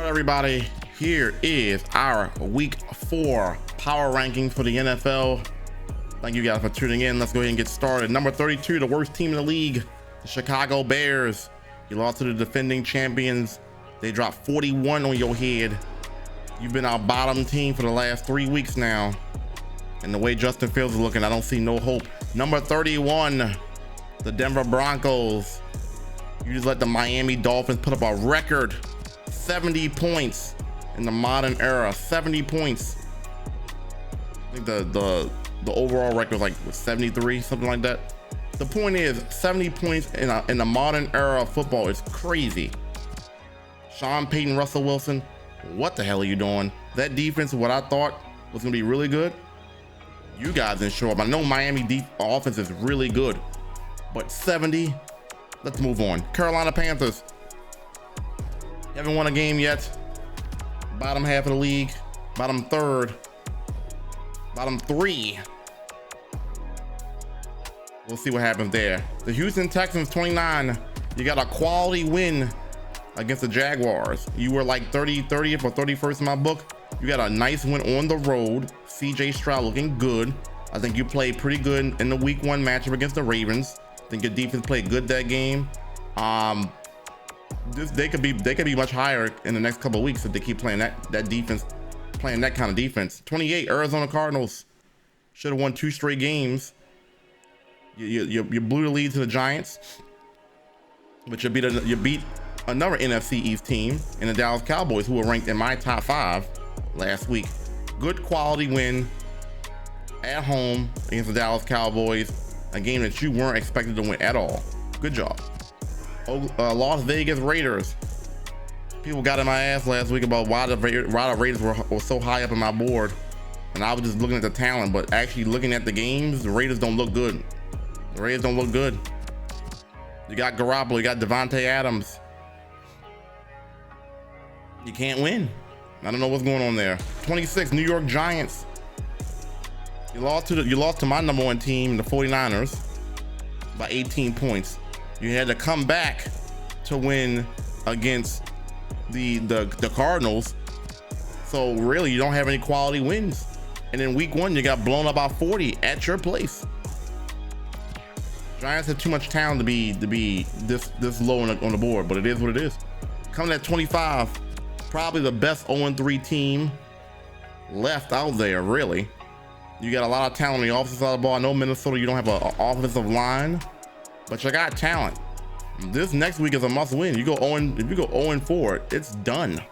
everybody, here is our week 4 power rankings for the NFL. Thank you guys for tuning in. Let's go ahead and get started. Number 32, the worst team in the league, the Chicago Bears. You lost to the defending champions. They dropped 41 on your head. You've been our bottom team for the last 3 weeks now, and the way Justin Fields is looking, I don't see no hope. Number 31, the Denver Broncos. You just let the Miami Dolphins put up a record 70 points in the modern era. 70 points. I think the overall record was like 73, something like that. The point is, 70 points in the modern era of football is crazy. Sean Payton, Russell Wilson, what the hell are you doing? That defense, what I thought was gonna be really good, you guys didn't show up. I know Miami offense is really good, but 70. Let's move on. Carolina Panthers. Haven't won a game yet. Bottom half of the league. Bottom third. Bottom 3. We'll see what happens there. The Houston Texans, 29. You got a quality win against the Jaguars. You were like 30th or 31st in my book. You got a nice win on the road. CJ Stroud looking good. I think you played pretty good in the week 1 matchup against the Ravens. I think your defense played good that game. They could be much higher in the next couple of weeks if they keep playing that defense, playing that kind of defense. 28, Arizona Cardinals. Should have won 2 straight games. You blew the lead to the Giants, but you beat another NFC East team in the Dallas Cowboys, who were ranked in my top 5 last week. Good quality win at home against the Dallas Cowboys, a game that you weren't expected to win at all. Good job. Las Vegas Raiders. People got in my ass last week about why the Raiders were so high up on my board, and I was just looking at the talent, but actually looking at the games, the Raiders don't look good. The Raiders don't look good. You got Garoppolo, you got Devontae Adams. You can't win. I don't know what's going on there. 26, New York Giants. You lost to my number 1 team, the 49ers, by 18 points. You had to come back to win against the Cardinals. So really, you don't have any quality wins. And in week 1, you got blown up by 40 at your place. Giants have too much talent to be this low on the board, but it is what it is. Coming at 25, probably the best 0-3 team left out there, really. You got a lot of talent on the offensive side of the ball. I know Minnesota, you don't have an offensive line, but you got talent. This next week is a must win. If you go 0-4, it's done.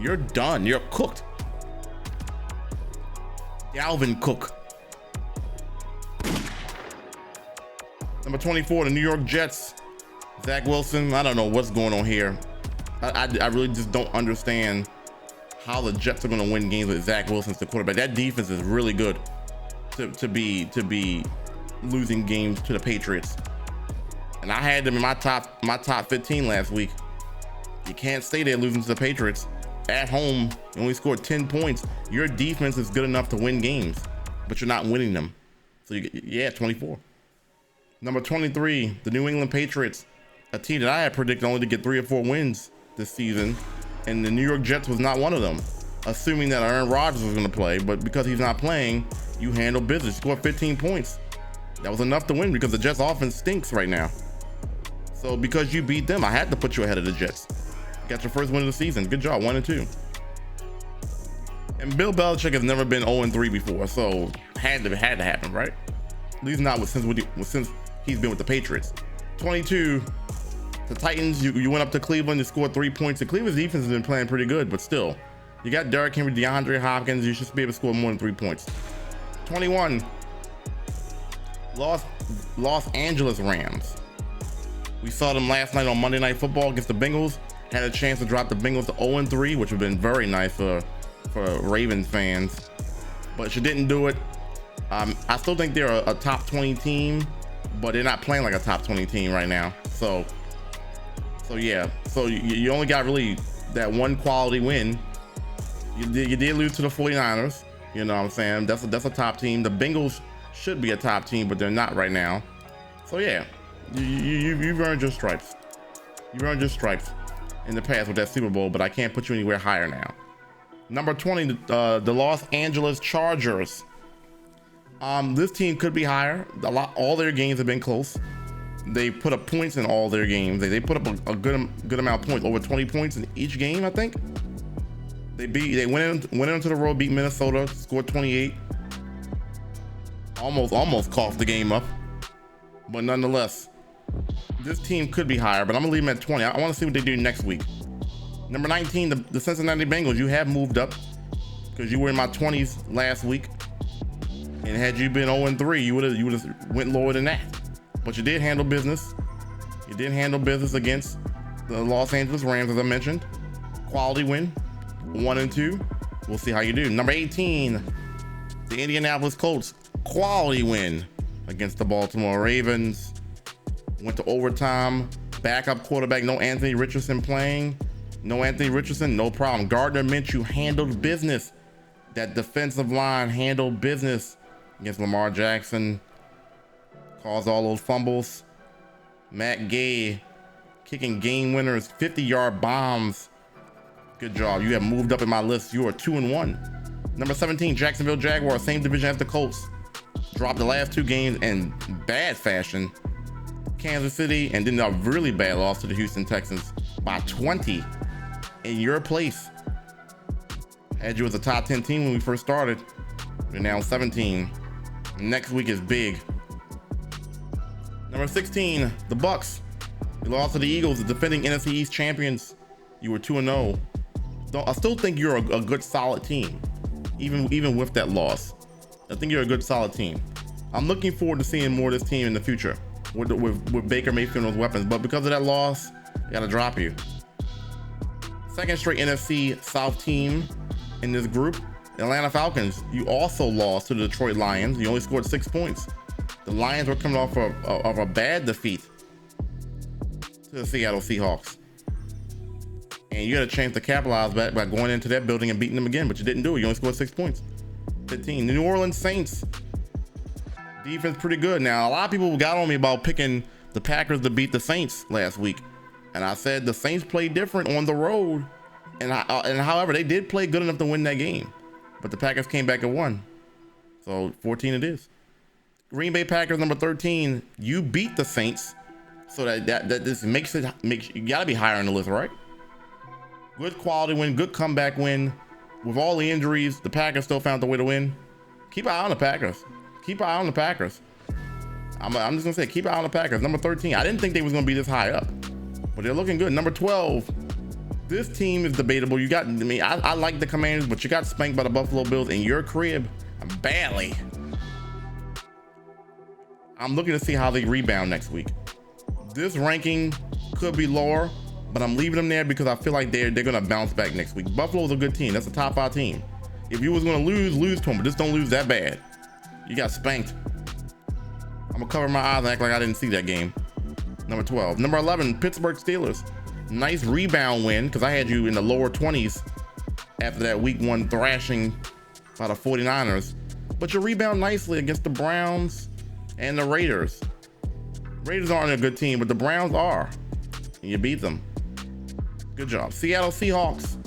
You're done. You're cooked. Dalvin Cook. Number 24, the New York Jets. Zach Wilson. I don't know what's going on here. I really just don't understand how the Jets are going to win games with Zach Wilson as the quarterback. That defense is really good to be losing games to the Patriots. And I had them in my top 15 last week. You can't stay there losing to the Patriots at home. You only scored 10 points. Your defense is good enough to win games, but you're not winning them. So yeah, 24. Number 23, the New England Patriots, a team that I had predicted only to get 3 or 4 wins this season, and the New York Jets was not one of them, assuming that Aaron Rodgers was going to play. But because he's not playing, you handle business. You scored 15 points. That was enough to win because the Jets offense stinks right now. So because you beat them, I had to put you ahead of the Jets. You got your first win of the season. Good job, 1-2. And Bill Belichick has never been 0-3 before, so had to happen, right? At least not since he's been with the Patriots. 22, the Titans. You went up to Cleveland. You scored 3 points. The Cleveland's defense has been playing pretty good, but still, you got Derrick Henry, DeAndre Hopkins. You should be able to score more than 3 points. 21, Los Angeles Rams. We saw them last night on Monday Night Football against the Bengals. Had a chance to drop the Bengals to 0-3, which would have been very nice for Ravens fans, but you didn't do it. I still think they're a top 20 team, but they're not playing like a top 20 team right now. So yeah. So you only got really that one quality win. You did lose to the 49ers. You know what I'm saying? That's a top team. The Bengals should be a top team, but they're not right now. So yeah, you've earned your stripes. You've earned your stripes. in the past with that Super Bowl, but I can't put you anywhere higher now. Number 20, the Los Angeles Chargers. This team could be higher. All their games have been close. They put up points in all their games. They put up a good amount of points, over 20 points in each game, I think. They went into the road, beat Minnesota, scored 28. Almost coughed the game up, but nonetheless, this team could be higher. But I'm gonna leave them at 20. I want to see what they do next week. Number 19, the Cincinnati Bengals. You have moved up because you were in my 20s last week, and had you been 0-3, you would have went lower than that. But you did handle business. You did handle business against the Los Angeles Rams, as I mentioned. Quality win, 1-2. We'll see how you do. Number 18, the Indianapolis Colts. Quality win against the Baltimore Ravens. Went to overtime. Backup quarterback, no Anthony Richardson playing. No Anthony Richardson, no problem. Gardner Minshew handled business. That defensive line handled business against Lamar Jackson. Caused all those fumbles. Matt Gay kicking game winners, 50-yard bombs. Good job. You have moved up in my list. You are 2-1. Number 17, Jacksonville Jaguars, same division as the Colts. Dropped the last 2 games in bad fashion. Kansas City, and then a really bad loss to the Houston Texans by 20 in your place. Had you as a top 10 team when we first started. You're now 17. Next week is big. Number 16, the Bucks. You lost to the Eagles, the defending NFC East champions. You were 2-0. I still think you're a good, solid team, even with that loss. I think you're a good, solid team. I'm looking forward to seeing more of this team in the future with Baker Mayfield and those weapons. But because of that loss, I gotta drop you. Second straight NFC South team in this group, Atlanta Falcons. You also lost to the Detroit Lions. You only scored 6 points. The Lions were coming off of a bad defeat to the Seattle Seahawks. And you had a chance to capitalize by going into that building and beating them again, but you didn't do it. You only scored 6 points. 15. The New Orleans Saints. Defense pretty good. Now, a lot of people got on me about picking the Packers to beat the Saints last week. And I said the Saints played different on the road. And however, they did play good enough to win that game. But the Packers came back and won. So 14 it is. Green Bay Packers, number 13. You beat the Saints. So that this makes you gotta be higher on the list, right? Good quality win, good comeback win. With all the injuries, the Packers still found the way to win. Keep an eye on the Packers. Keep an eye on the Packers. I'm just gonna say, keep an eye on the Packers. Number 13. I didn't think they was gonna be this high up, but they're looking good. Number 12. This team is debatable. You got, I like the Commanders, but you got spanked by the Buffalo Bills in your crib badly. I'm looking to see how they rebound next week. This ranking could be lower, but I'm leaving them there because I feel like they're gonna bounce back next week. Buffalo's a good team. That's a top 5 team. If you was gonna lose to them, but just don't lose that bad. You got spanked. I'm gonna cover my eyes and act like I didn't see that game. Number 12. Number 11, Pittsburgh Steelers. Nice rebound win, because I had you in the lower 20s after that week 1 thrashing by the 49ers. But you rebound nicely against the Browns and the Raiders. Raiders aren't a good team, but the Browns are. And you beat them. Good job. Seattle Seahawks.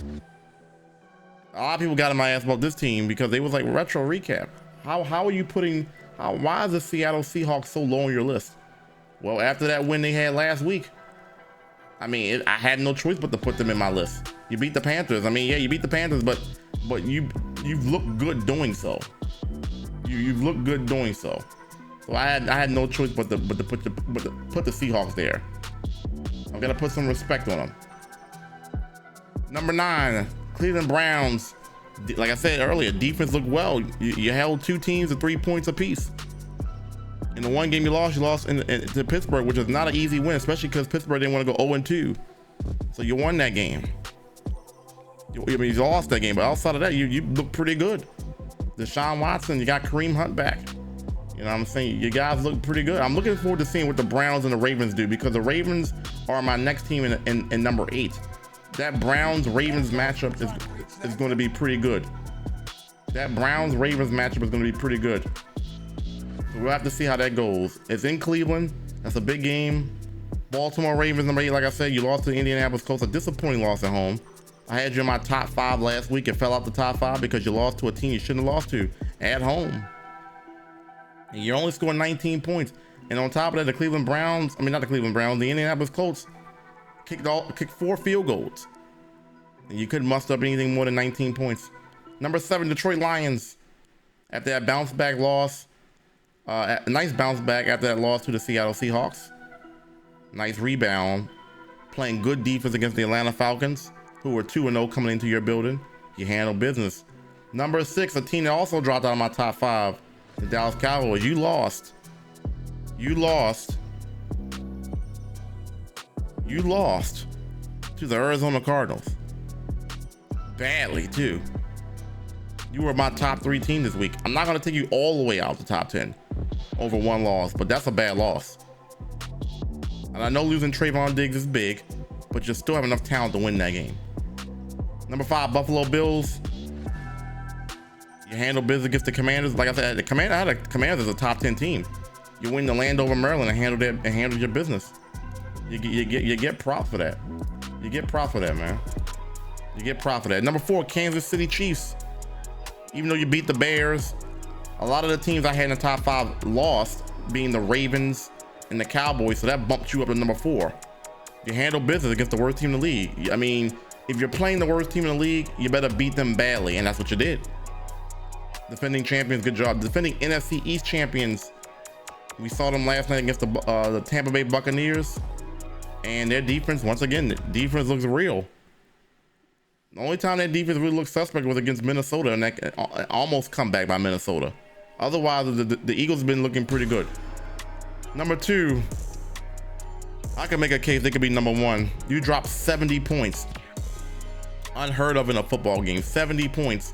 A lot of people got in my ass about this team because they was like retro recap. How are you putting, why is the Seattle Seahawks so low on your list? Well, after that win they had last week, I mean, I had no choice but to put them in my list. You beat the Panthers. I mean, yeah, you beat the Panthers, but you've looked good doing so. You've looked good doing so. So I had no choice but to put the Seahawks there. I've got to put some respect on them. Number 9, Cleveland Browns. Like I said earlier, defense looked well. You held 2 teams to 3 points apiece. In the one game you lost to Pittsburgh, which is not an easy win, especially because Pittsburgh didn't want to go 0-2. So you won that game. You lost that game, but outside of that, you look pretty good. Deshaun Watson, you got Kareem Hunt back. You know what I'm saying? You guys look pretty good. I'm looking forward to seeing what the Browns and the Ravens do, because the Ravens are my next team in number 8. That Browns-Ravens matchup is going to be pretty good. That Browns-Ravens matchup is going to be pretty good. So we'll have to see how that goes. It's in Cleveland. That's a big game. Baltimore Ravens, number 8. Like I said, you lost to the Indianapolis Colts, a disappointing loss at home. I had you in my top 5 last week. It fell out the top 5 because you lost to a team you shouldn't have lost to at home. And you only scored 19 points. And on top of that, the Cleveland Browns, I mean, not the Cleveland Browns, the Indianapolis Colts kicked 4 field goals. And you couldn't muster up anything more than 19 points. Number 7, Detroit Lions. After that bounce back loss, a nice bounce back after that loss to the Seattle Seahawks. Nice rebound. Playing good defense against the Atlanta Falcons, who were 2-0 coming into your building. You handle business. Number 6, a team that also dropped out of my top 5, the Dallas Cowboys. You lost to the Arizona Cardinals. Badly too. You were my top 3 team this week. I'm not going to take you all the way out the top 10 over 1 loss, but that's a bad loss. And I know losing Trayvon Diggs is big, but you still have enough talent to win that game. Number 5, Buffalo Bills. You handle business against the Commanders. Like I said, I had the Commanders as a top 10 team. You win the land over Maryland and handle your business. You get props for that. You get props for that, man. You get props for that. Number 4, Kansas City Chiefs. Even though you beat the Bears, a lot of the teams I had in the top 5 lost, being the Ravens and the Cowboys, so that bumped you up to number 4. You handle business against the worst team in the league. I mean, if you're playing the worst team in the league, you better beat them badly, and that's what you did. Defending champions, good job. Defending NFC East champions, we saw them last night against the Tampa Bay Buccaneers, and their defense, once again, the defense looks real. The only time that defense really looked suspect was against Minnesota, and that almost comeback by Minnesota. Otherwise, the Eagles have been looking pretty good. Number 2, I can make a case they could be number 1. You dropped 70 points. Unheard of in a football game, 70 points.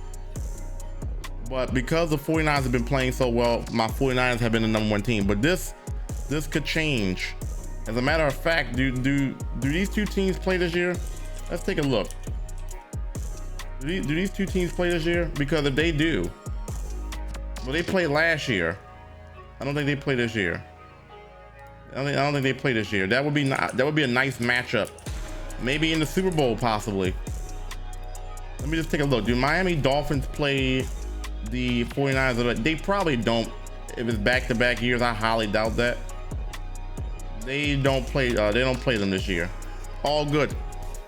But because the 49ers have been playing so well, my 49ers have been the number 1 team. But this could change. As a matter of fact, do these 2 teams play this year? Let's take a look. Do these 2 teams play this year? Because if they do, well, they played last year. I don't think they play this year. I don't think they play this year. That would be a nice matchup. Maybe in the Super Bowl, possibly. Let me just take a look. Do Miami Dolphins play the 49ers? They probably don't. If it's back-to-back years, I highly doubt that. They don't play them this year. All good.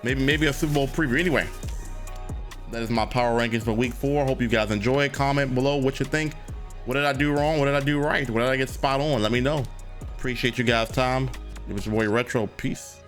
Maybe a Super Bowl preview. Anyway, that is my power rankings for week 4. Hope you guys enjoy it. Comment below what you think. What did I do wrong? What did I do right? What did I get spot on? Let me know. Appreciate you guys' time. It was your boy Retro. Peace.